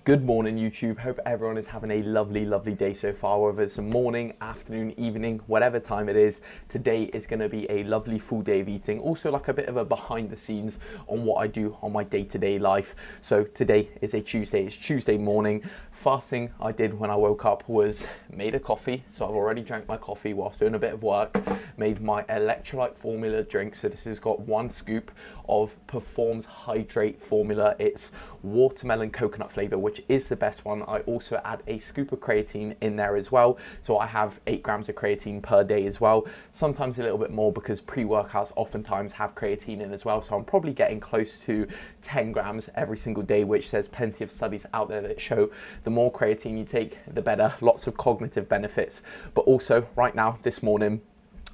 Good morning, YouTube. Hope everyone is having a lovely day so far, whether it's a morning, afternoon, evening, whatever time it is. Today is going to be a lovely full day of eating. Also like a bit of a behind the scenes on what I do on my day-to-day life. So today is a Tuesday. It's Tuesday morning. First thing I did when I woke up was made a coffee. So I've already drank my coffee whilst doing a bit of work. Made my electrolyte formula drink. So this has got 1 scoop of Performs Hydrate formula. It's watermelon coconut flavor, which is the best one. I also add a scoop of creatine in there as well. So I have 8 grams of creatine per day as well. Sometimes a little bit more because pre-workouts oftentimes have creatine in as well. So I'm probably getting close to 10 grams every single day, which there's plenty of studies out there that show the more creatine you take, the better. Lots of cognitive benefits. But also right now, this morning,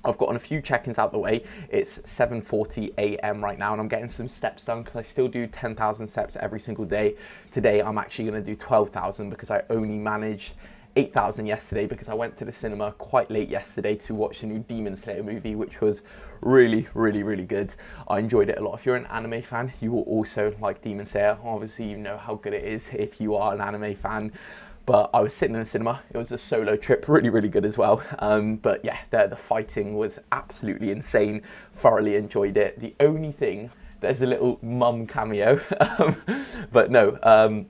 I've gotten a few check-ins out the way. It's 7:40 a.m. right now and I'm getting some steps done because I still do 10,000 steps every single day. Today I'm actually going to do 12,000 because I only managed 8,000 yesterday because I went to the cinema quite late yesterday to watch the new Demon Slayer movie, which was really good. I enjoyed it a lot. If you're an anime fan, you will also like Demon Slayer. Obviously, you know how good it is if you are an anime fan. But I was sitting in a cinema. It was a solo trip, really good as well. But yeah, the fighting was absolutely insane. Thoroughly enjoyed it. The only thing, there's a little mum cameo, but no.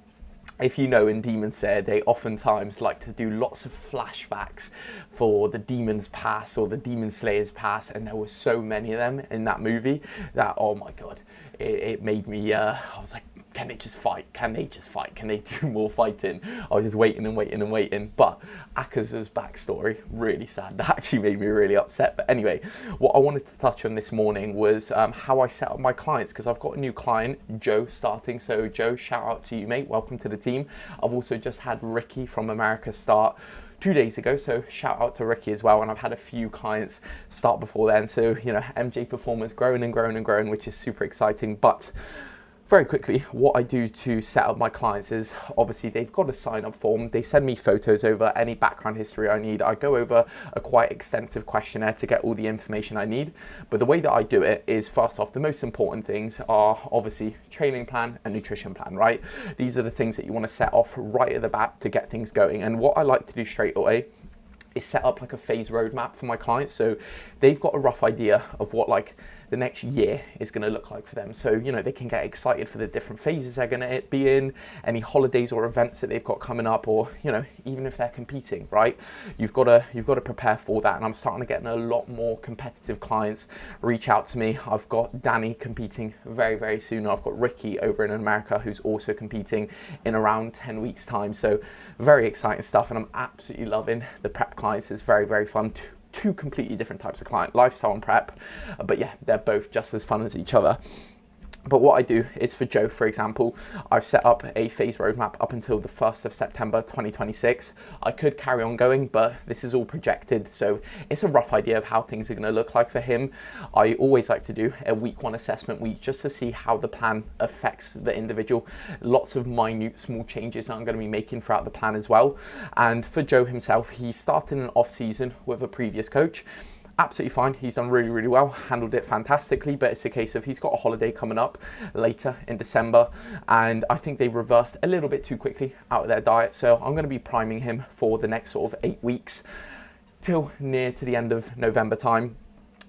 If you know, in Demon Slayer, they oftentimes like to do lots of flashbacks for the Demon's past or the Demon Slayer's past, and there were so many of them in that movie that, oh my god, it made me, I was like, can they just fight? Can they just fight? Can they do more fighting? I was just waiting. But Akaza's backstory, really sad. That actually made me really upset. But anyway, what I wanted to touch on this morning was how I set up my clients, because I've got a new client, Joe, starting. So Joe, shout out to you, mate. Welcome to the team. I've also just had Ricky from America start 2 days ago, so shout out to Ricky as well. And I've had a few clients start before then. So, you know, MJ Performance growing, which is super exciting. But very quickly, what I do to set up my clients is obviously they've got a sign-up form. They send me photos over, any background history I need. I go over a quite extensive questionnaire to get all the information I need. But the way that I do it is, first off, the most important things are obviously training plan and nutrition plan, right? These are the things that you want to set off right at the bat to get things going. And what I like to do straight away is set up like a phase roadmap for my clients. So they've got a rough idea of what like the next year is going to look like for them. So, you know, they can get excited for the different phases they're going to be in, any holidays or events that they've got coming up, or, you know, even if they're competing, right? You've got to prepare for that. And I'm starting to get a lot more competitive clients reach out to me. I've got Danny competing very soon. I've got Ricky over in America who's also competing in around 10 weeks time. So very exciting stuff. And I'm absolutely loving the prep clients. It's very fun. Two completely different types of client, lifestyle and prep, but yeah, they're both just as fun as each other. But what I do is, for Joe, for example, I've set up a phase roadmap up until the 1st of September 2026. I could carry on going, but this is all projected, so it's a rough idea of how things are going to look like for him. I always like to do a week 1 assessment week just to see how the plan affects the individual. Lots of minute, small changes I'm going to be making throughout the plan as well. And for Joe himself, he started an off season with a previous coach. Absolutely fine. He's done really well, handled it fantastically, but it's a case of he's got a holiday coming up later in December, and I think they reversed a little bit too quickly out of their diet. So I'm going to be priming him for the next sort of 8 weeks till near to the end of November time.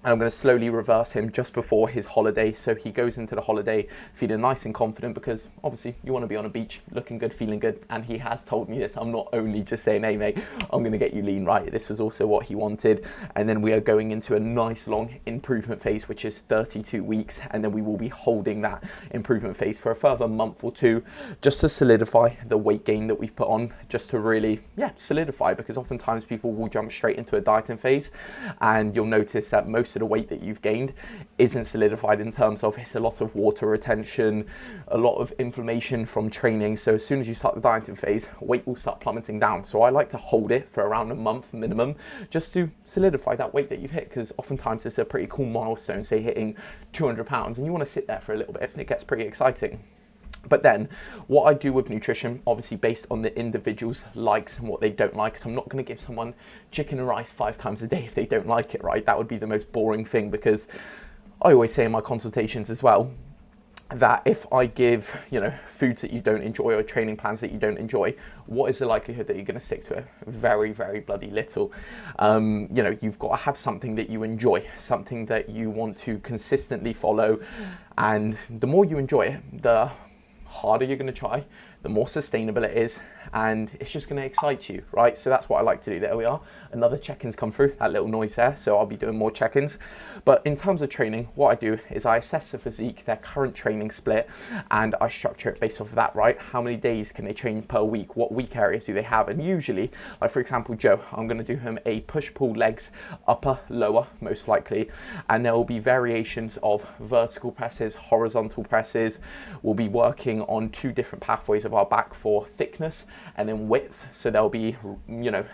And I'm going to slowly reverse him just before his holiday, so he goes into the holiday feeling nice and confident, because obviously you want to be on a beach looking good, feeling good. And he has told me this. I'm not only just saying, hey mate, I'm going to get you lean, right? This was also what he wanted. And then we are going into a nice long improvement phase, which is 32 weeks. And then we will be holding that improvement phase for a further month or 2, just to solidify the weight gain that we've put on, just to really, solidify, because oftentimes people will jump straight into a dieting phase and you'll notice that most of the weight that you've gained isn't solidified, in terms of it's a lot of water retention, a lot of inflammation from training. So as soon as you start the dieting phase, weight will start plummeting down. So I like to hold it for around a month minimum, just to solidify that weight that you've hit, because oftentimes it's a pretty cool milestone, say hitting 200 pounds, and you want to sit there for a little bit. It gets pretty exciting. But then what I do with nutrition, obviously based on the individual's likes and what they don't like, so I'm not going to give someone chicken and rice 5 times a day if they don't like it, right? That would be the most boring thing, because I always say in my consultations as well, that if I give, foods that you don't enjoy or training plans that you don't enjoy, what is the likelihood that you're going to stick to it? Very, very bloody little. You've got to have something that you enjoy, something that you want to consistently follow. And the more you enjoy it, the harder you're going to try, the more sustainable it is, and it's just going to excite you, right? So that's what I like to do. There we are. Another check-in's come through, that little noise there. So I'll be doing more check-ins. But in terms of training, what I do is I assess the physique, their current training split, and I structure it based off of that, right? How many days can they train per week? What weak areas do they have? And usually, like for example, Joe, I'm going to do him a push-pull legs, upper, lower, most likely. And there will be variations of vertical presses, horizontal presses. We'll be working on 2 different pathways of our back for thickness and then width. So there'll be,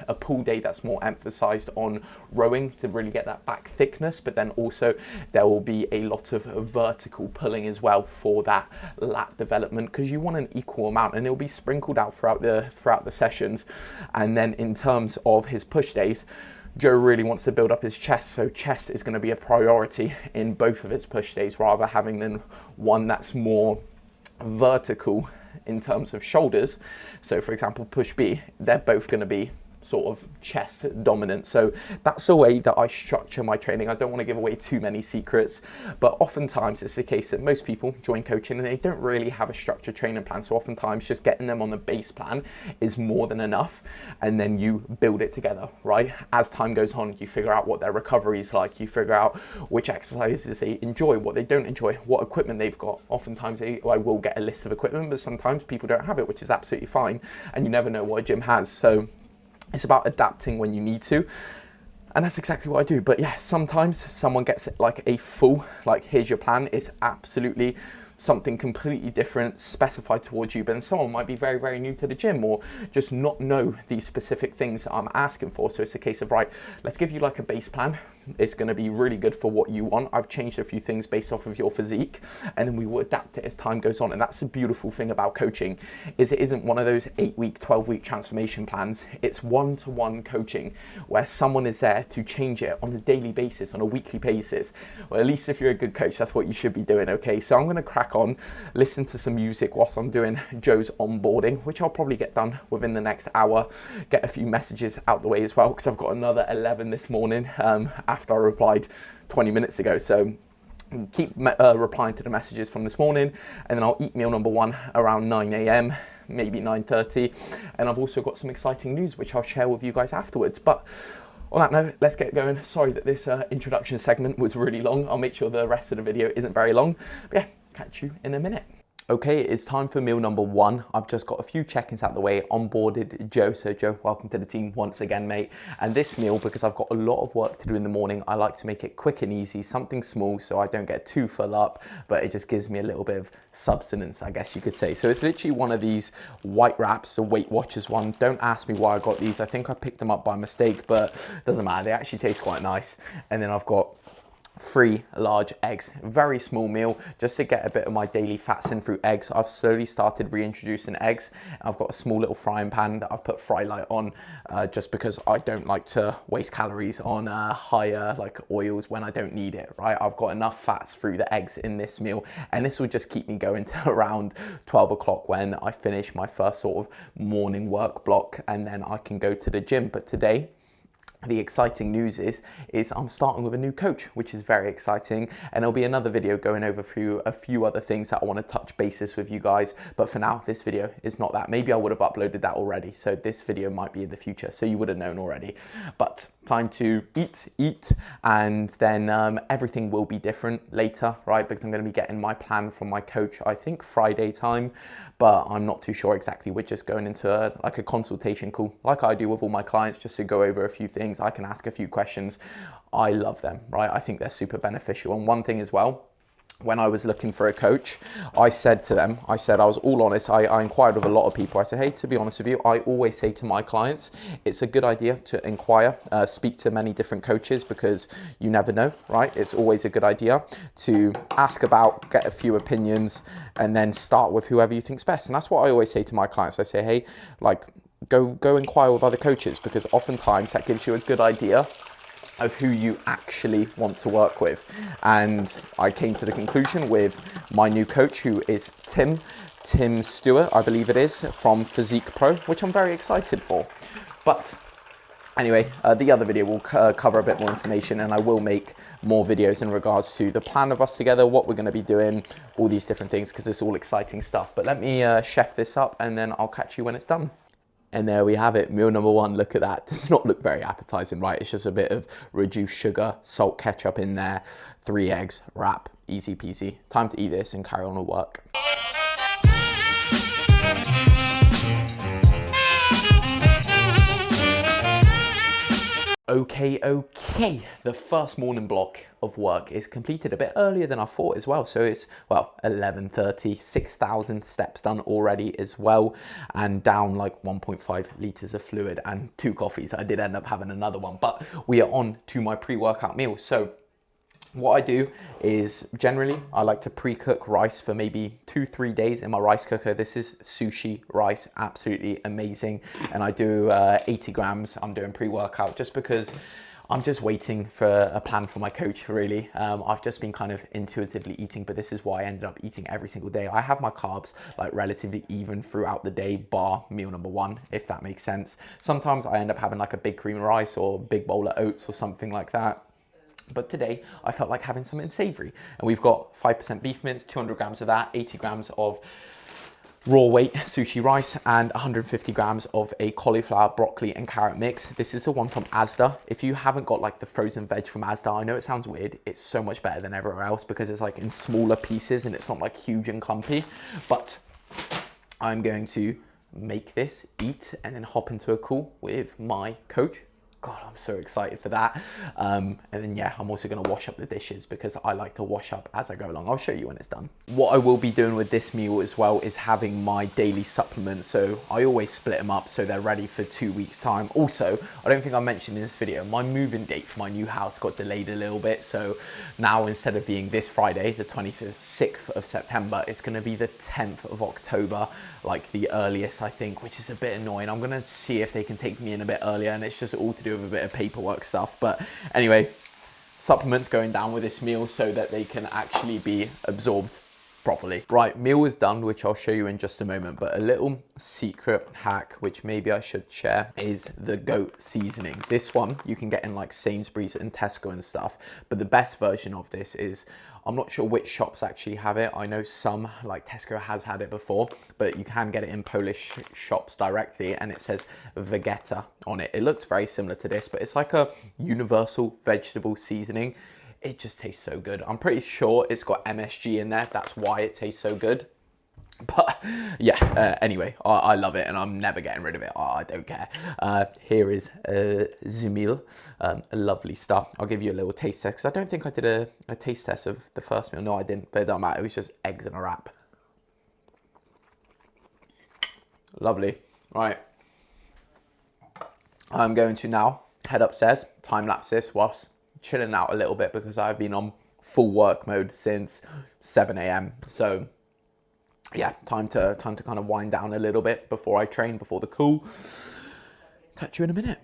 a pull day that's more emphasized on rowing to really get that back thickness, but then also there will be a lot of vertical pulling as well for that lat development, because you want an equal amount, and it'll be sprinkled out throughout the sessions. And then in terms of his push days, Joe really wants to build up his chest, so chest is going to be a priority in both of his push days, rather having than one that's more vertical in terms of shoulders. So for example, push B, they're both going to be sort of chest dominant. So that's the way that I structure my training. I don't want to give away too many secrets, but oftentimes it's the case that most people join coaching and they don't really have a structured training plan. So oftentimes just getting them on the base plan is more than enough, and then you build it together, right? As time goes on, you figure out what their recovery is like, you figure out which exercises they enjoy, what they don't enjoy, what equipment they've got. Oftentimes I will get a list of equipment, but sometimes people don't have it, which is absolutely fine, and you never know what a gym has. So it's about adapting when you need to. And that's exactly what I do. But yeah, sometimes someone gets like a full, like, here's your plan. It's absolutely something completely different specified towards you. But then someone might be very, very new to the gym, or just not know these specific things that I'm asking for. So it's a case of, right, let's give you like a base plan. It's going to be really good for what you want. I've changed a few things based off of your physique, and then we will adapt it as time goes on. And that's the beautiful thing about coaching, is it isn't one of those 8-week, 12-week transformation plans. It's one-to-one coaching where someone is there to change it on a daily basis, on a weekly basis. Well, at least if you're a good coach, that's what you should be doing. Okay, so I'm going to crack on, listen to some music whilst I'm doing Joe's onboarding, which I'll probably get done within the next hour, get a few messages out the way as well, because I've got another 11 this morning after I replied 20 minutes ago. So keep replying to the messages from this morning, and then I'll eat meal number 1 around 9 a.m, maybe 9:30. And I've also got some exciting news which I'll share with you guys afterwards. But on that note, let's get going. Sorry that this introduction segment was really long. I'll make sure the rest of the video isn't very long. But yeah, catch you in a minute. Okay, it's time for meal number 1. I've just got a few check-ins out the way, onboarded Joe. So Joe, welcome to the team once again, mate. And this meal, because I've got a lot of work to do in the morning, I like to make it quick and easy, something small so I don't get too full up, but it just gives me a little bit of substance, I guess you could say. So it's literally one of these white wraps, the Weight Watchers one. Don't ask me why I got these. I think I picked them up by mistake, but it doesn't matter. They actually taste quite nice. And then I've got 3 large eggs, very small meal, just to get a bit of my daily fats in through eggs. I've slowly started reintroducing eggs. I've got a small little frying pan that I've put fry light on, just because I don't like to waste calories on higher like oils when I don't need it, right? I've got enough fats through the eggs in this meal, and this will just keep me going to around 12 o'clock when I finish my first sort of morning work block, and then I can go to the gym. But today, the exciting news is I'm starting with a new coach, which is very exciting, and there'll be another video going over through a few other things that I want to touch bases with you guys. But for now, this video is not that. Maybe I would have uploaded that already, so this video might be in the future, so you would have known already. But time to eat, and then everything will be different later, right? Because I'm going to be getting my plan from my coach, I think Friday time, but I'm not too sure exactly. We're just going into a consultation call, like I do with all my clients, just to go over a few things. I can ask a few questions. I love them, right? I think they're super beneficial. And one thing as well, when I was looking for a coach, I said to them, I was all honest. I inquired with a lot of people. I said, hey, to be honest with you, I always say to my clients, it's a good idea to inquire, speak to many different coaches, because you never know, right? It's always a good idea to ask about, get a few opinions, and then start with whoever you think's best. And that's what I always say to my clients. I say, hey, like, go inquire with other coaches, because oftentimes that gives you a good idea of who you actually want to work with. And I came to the conclusion with my new coach, who is Tim Stewart, I believe it is, from Physique Pro, which I'm very excited for. But anyway, the other video will cover a bit more information, and I will make more videos in regards to the plan of us together, what we're going to be doing, all these different things, because it's all exciting stuff. But let me chef this up, and then I'll catch you when it's done. And there we have it, meal number one. Look at that. Does not look very appetizing, right? It's just a bit of reduced sugar, salt, ketchup in there, 3 eggs, wrap, easy peasy. Time to eat this and carry on with work. Okay, the first morning block of work is completed a bit earlier than I thought as well. So it's, well, 11:30, 6,000 steps done already as well, and down like 1.5 liters of fluid and 2 coffees. I did end up having another one, but we are on to my pre-workout meal. So what I do is generally I like to pre-cook rice for maybe 2-3 days in my rice cooker. This is sushi rice, absolutely amazing. And I do 80 grams. I'm doing pre-workout just because I'm just waiting for a plan from my coach, really. I've just been kind of intuitively eating, but this is why I ended up eating every single day. I have my carbs like relatively even throughout the day, bar meal number one, if that makes sense. Sometimes I end up having like a big cream of rice or a big bowl of oats or something like that. But today I felt like having something savory, and we've got 5% beef mince, 200 grams of that, 80 grams of raw weight sushi rice, and 150 grams of a cauliflower, broccoli and carrot mix. This is the one from Asda. If you haven't got like the frozen veg from Asda, I know it sounds weird, it's so much better than everywhere else because it's like in smaller pieces and it's not like huge and clumpy. But I'm going to make this, eat, and then hop into a call with my coach. God, I'm so excited for that. And then yeah, I'm also gonna wash up the dishes because I like to wash up as I go along. I'll show you when it's done. What I will be doing with this meal as well is having my daily supplements. So I always split them up so they're ready for 2 weeks time. Also, I don't think I mentioned in this video, my moving date for my new house got delayed a little bit. So now instead of being this Friday, the 26th of September, it's gonna be the 10th of October, like the earliest I think, which is a bit annoying. I'm gonna see if they can take me in a bit earlier, and it's just all to do with a bit of paperwork stuff. But anyway, supplements going down with this meal so that they can actually be absorbed properly. Right, meal is done, which I'll show you in just a moment, but a little secret hack which maybe I should share is the goat seasoning. This one you can get in like Sainsbury's and Tesco and stuff, but the best version of this is, I'm not sure which shops actually have it. I know some, like Tesco has had it before, but you can get it in Polish shops directly, and it says Vegeta on it. It looks very similar to this, but it's like a universal vegetable seasoning. It just tastes so good. I'm pretty sure it's got MSG in there. That's why it tastes so good. But yeah, anyway, I love it and I'm never getting rid of it. I don't care. Here is the meal. Lovely stuff. I'll give you a little taste test because I don't think I did a taste test of the first meal. No, I didn't, but it don't matter. It was just eggs in a wrap. Lovely. Right. I'm going to now head upstairs, time lapse this whilst chilling out a little bit because I've been on full work mode since 7 a.m. So yeah, time to kind of wind down a little bit before I train, before the call. Catch you in a minute.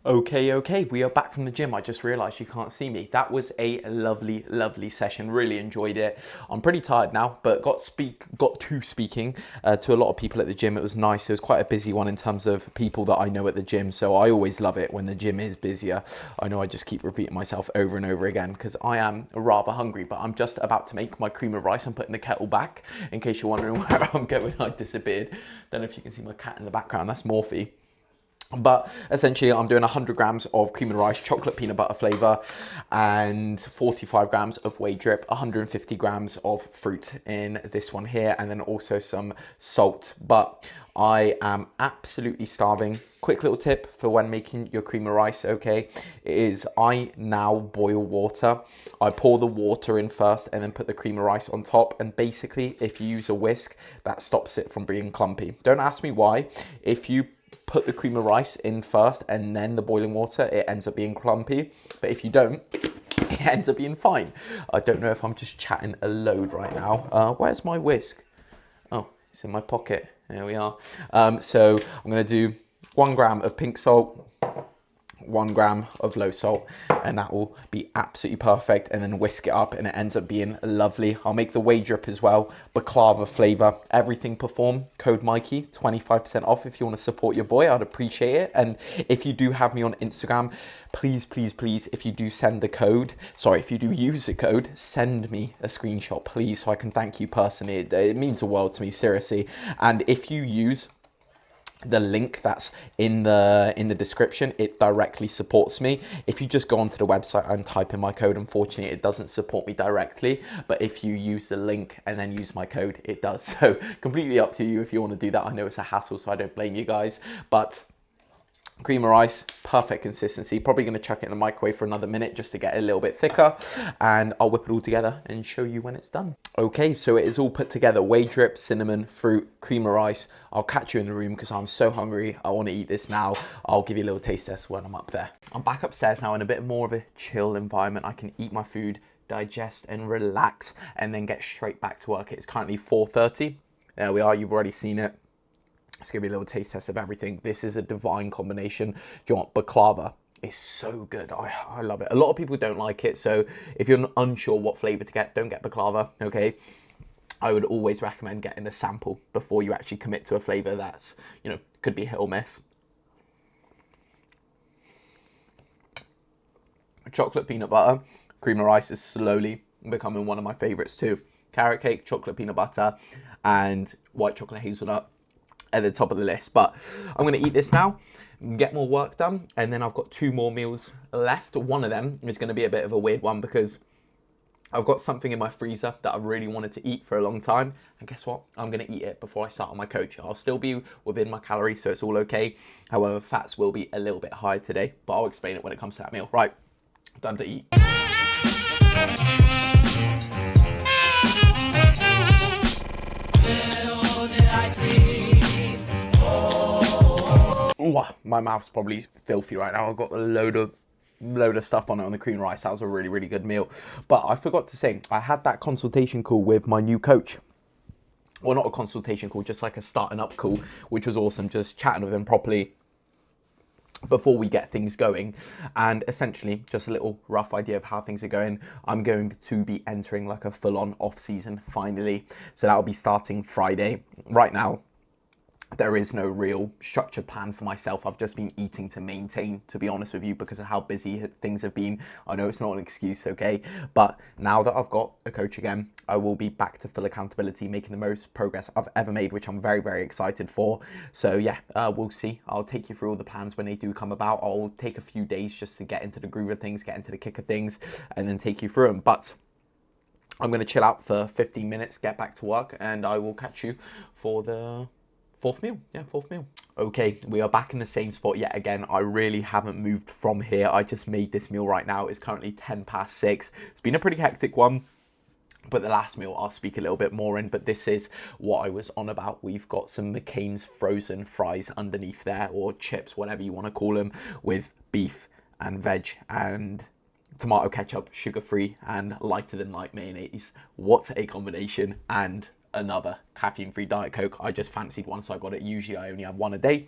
Okay, we are back from the gym. I just realized you can't see me. That was a lovely session. Really enjoyed it. I'm pretty tired now, but got to speaking to a lot of people at the gym. It was nice. It was quite a busy one in terms of people that I know at the gym. So I always love it when the gym is busier. I know I just keep repeating myself over and over again because I am rather hungry, but I'm just about to make my cream of rice. I'm putting the kettle back in case you're wondering where I'm going. I disappeared. Don't know if you can see my cat in the background. That's Morphe. But essentially I'm doing 100 grams of cream and rice, chocolate peanut butter flavor, and 45 grams of whey drip, 150 grams of fruit in this one here, and then also some salt. But I am absolutely starving. Quick little tip for when making your cream of rice, okay, is I now boil water. I pour the water in first and then put the cream of rice on top. And basically, if you use a whisk, that stops it from being clumpy. Don't ask me why. If you put the cream of rice in first and then the boiling water, it ends up being clumpy. But if you don't, it ends up being fine. I don't know if I'm just chatting a load right now. Where's my whisk? Oh, it's in my pocket. There we are. So I'm going to do 1 gram of pink salt, 1 gram of low salt, and that will be absolutely perfect, and then whisk it up and it ends up being lovely. I'll make the whey drip as well, baklava flavor, everything perform, code Mikey, 25% off if you want to support your boy. I'd appreciate it. And if you do have me on Instagram, please, if you do send the code, if you do use the code, send me a screenshot, please, so I can thank you personally. It means the world to me, seriously. And if you use the link that's in the description, it directly supports me. If you just go onto the website and type in my code, unfortunately it doesn't support me directly, but if you use the link and then use my code, it does. So completely up to you if you want to do that. I know it's a hassle, so I don't blame you guys. But cream of rice, perfect consistency. Probably going to chuck it in the microwave for another minute just to get it a little bit thicker, and I'll whip it all together and show you when it's done. Okay, so it is all put together. Whey drip, cinnamon, fruit, cream of rice. I'll catch you in the room because I'm so hungry. I want to eat this now. I'll give you a little taste test when I'm up there. I'm back upstairs now in a bit more of a chill environment. I can eat my food, digest and relax, and then get straight back to work. It's currently 4:30. There we are. You've already seen it. Let's give you a little taste test of everything. This is a divine combination. Do you want baklava? It's so good. I love it. A lot of people don't like it, so if you're unsure what flavor to get, don't get baklava, okay? I would always recommend getting a sample before you actually commit to a flavor that's, could be hit or miss. Chocolate peanut butter, cream of rice is slowly becoming one of my favorites too. Carrot cake, chocolate peanut butter, and white chocolate hazelnut at the top of the list. But I'm going to eat this now, get more work done, and then I've got 2 more meals left. One of them is going to be a bit of a weird one because I've got something in my freezer that I really wanted to eat for a long time, and guess what? I'm going to eat it before I start on my coach. I'll still be within my calories, so it's all okay. However, fats will be a little bit high today, but I'll explain it when it comes to that meal. Right, time to eat. Ooh, my mouth's probably filthy right now. I've got a load of stuff on it on the cream rice. That was a really, really good meal. But I forgot to say, I had that consultation call with my new coach. Well, not a consultation call, just like a starting up call, which was awesome. Just chatting with him properly before we get things going, and essentially just a little rough idea of how things are going. I'm going to be entering like a full-on off season finally, so that'll be starting Friday. Right now there is no real structured plan for myself. I've just been eating to maintain, to be honest with you, because of how busy things have been. I know it's not an excuse, okay? But now that I've got a coach again, I will be back to full accountability, making the most progress I've ever made, which I'm very, very excited for. So yeah, we'll see. I'll take you through all the plans when they do come about. I'll take a few days just to get into the groove of things, get into the kick of things, and then take you through them. But I'm going to chill out for 15 minutes, get back to work, and I will catch you for the fourth meal. Okay, we are back in the same spot yet again. I really haven't moved from here. I just made this meal right now. It's currently 6:10. It's been a pretty hectic one, but the last meal I'll speak a little bit more in, but this is what I was on about. We've got some McCain's frozen fries underneath there, or chips, whatever you want to call them, with beef and veg and tomato ketchup, sugar-free and lighter than light mayonnaise. What a combination. And another caffeine-free Diet Coke. I just fancied one, so I got it. Usually I only have one a day,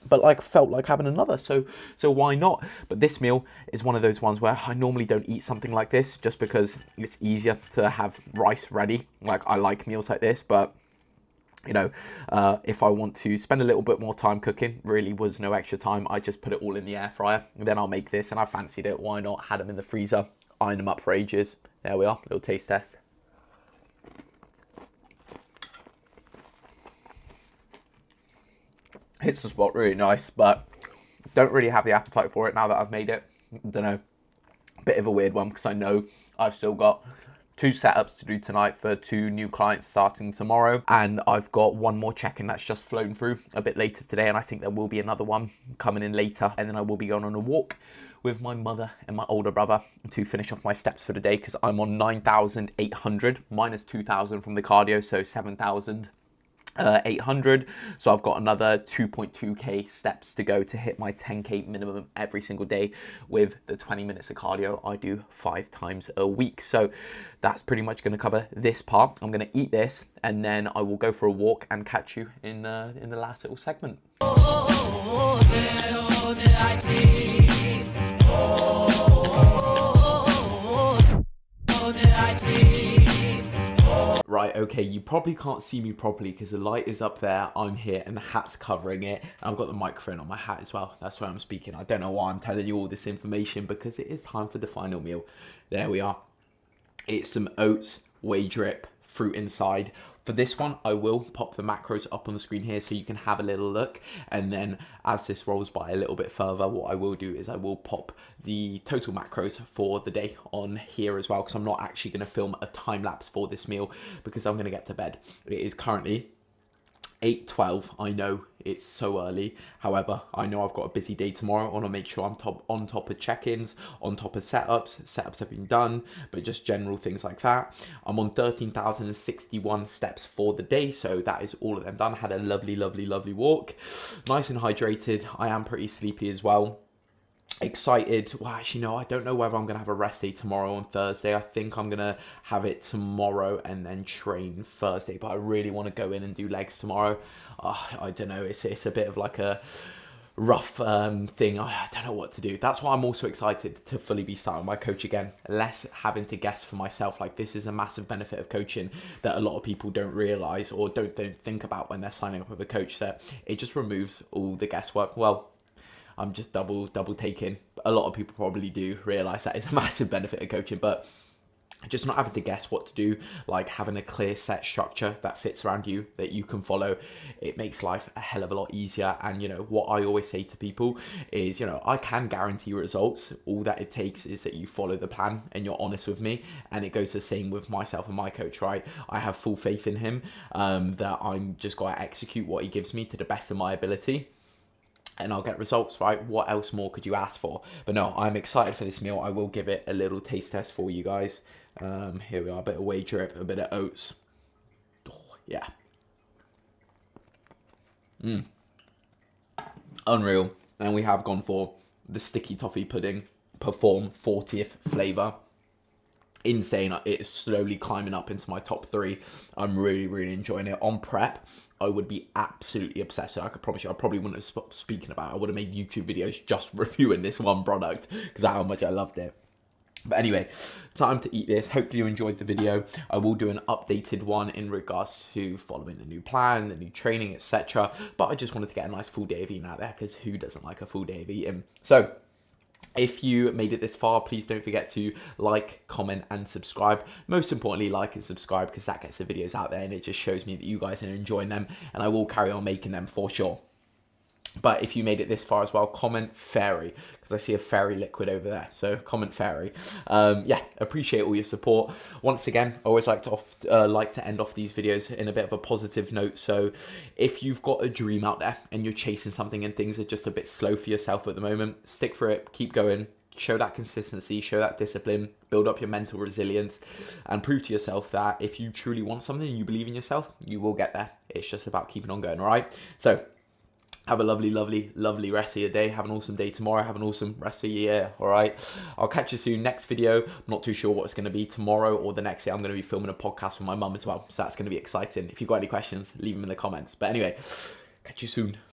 but felt like having another, so why not? But this meal is one of those ones where I normally don't eat something like this, just because it's easier to have rice ready. I like meals like this, but if I want to spend a little bit more time cooking, really was no extra time. I just put it all in the air fryer, and then I'll make this, and I fancied it. Why not? Had them in the freezer, ironed them up for ages. There we are, little taste test. Hits the spot, really nice, but don't really have the appetite for it now that I've made it. Don't know, bit of a weird one, because I know I've still got 2 setups to do tonight for 2 new clients starting tomorrow, and I've got 1 more check-in that's just flown through a bit later today, and I think there will be another one coming in later, and then I will be going on a walk with my mother and my older brother to finish off my steps for the day, because I'm on 9,800 minus 2,000 from the cardio, so 7,000. 800. So I've got another 2.2k steps to go to hit my 10k minimum every single day with the 20 minutes of cardio I do 5 times a week. So that's pretty much going to cover this part. I'm going to eat this and then I will go for a walk and catch you in the last little segment. Right, okay, you probably can't see me properly because the light is up there, I'm here, and the hat's covering it. I've got the microphone on my hat as well. That's where I'm speaking. I don't know why I'm telling you all this information because it is time for the final meal. There we are. It's some oats, whey drip, fruit inside. For this one, I will pop the macros up on the screen here so you can have a little look. And then as this rolls by a little bit further, what I will do is I will pop the total macros for the day on here as well, because I'm not actually going to film a time lapse for this meal because I'm going to get to bed. It is currently 8:12. I know it's so early. However, I know I've got a busy day tomorrow. I want to make sure I'm on top of check-ins, on top of setups. Setups have been done, but just general things like that. I'm on 13,061 steps for the day, so that is all of them done. Had a lovely walk. Nice and hydrated. I am pretty sleepy as well. Excited. Well, actually, no, I don't know whether I'm going to have a rest day tomorrow on Thursday. I think I'm going to have it tomorrow and then train Thursday, but I really want to go in and do legs tomorrow. I don't know. It's a bit of like a rough thing. I don't know what to do. That's why I'm also excited to fully be starting my coach again, less having to guess for myself. Like, this is a massive benefit of coaching that a lot of people don't realize or don't think about when they're signing up with a coach, that it just removes all the guesswork. Well, I'm just double taking. A lot of people probably do realize that is a massive benefit of coaching, but just not having to guess what to do, like having a clear set structure that fits around you, that you can follow, it makes life a hell of a lot easier. And, you know, what I always say to people is, you know, I can guarantee results. All that it takes is that you follow the plan and you're honest with me. And it goes the same with myself and my coach, right? I have full faith in him, that I'm just going to execute what he gives me to the best of my ability, and I'll get results, right? What else more could you ask for? But no, I'm excited for this meal. I will give it a little taste test for you guys. Here we are, a bit of whey drip, a bit of oats. Oh, yeah. Unreal. And we have gone for the sticky toffee pudding, Perform 40th flavor. Insane. It is slowly climbing up into my top 3. I'm really enjoying it. On prep, I would be absolutely obsessed. I could promise you, I probably wouldn't have stopped speaking about it. I would have made YouTube videos just reviewing this one product because of how much I loved it. But anyway, time to eat this. Hopefully you enjoyed the video. I will do an updated one in regards to following the new plan, the new training, etc. But I just wanted to get a nice full day of eating out there, because who doesn't like a full day of eating? So if you made it this far, please don't forget to like, comment, and subscribe. Most importantly, like and subscribe, because that gets the videos out there and it just shows me that you guys are enjoying them, and I will carry on making them for sure. But if you made it this far as well, comment fairy, because I see a fairy liquid over there. So comment fairy. Yeah, appreciate all your support. Once again, I always like to end off these videos in a bit of a positive note. So if you've got a dream out there and you're chasing something and things are just a bit slow for yourself at the moment, stick for it, keep going. Show that consistency, show that discipline, build up your mental resilience, and prove to yourself that if you truly want something and you believe in yourself, you will get there. It's just about keeping on going, all right? So have a lovely rest of your day. Have an awesome day tomorrow. Have an awesome rest of your year, all right? I'll catch you soon. Next video, I'm not too sure what it's going to be tomorrow or the next day. I'm going to be filming a podcast with my mum as well, so that's going to be exciting. If you've got any questions, leave them in the comments. But anyway, catch you soon.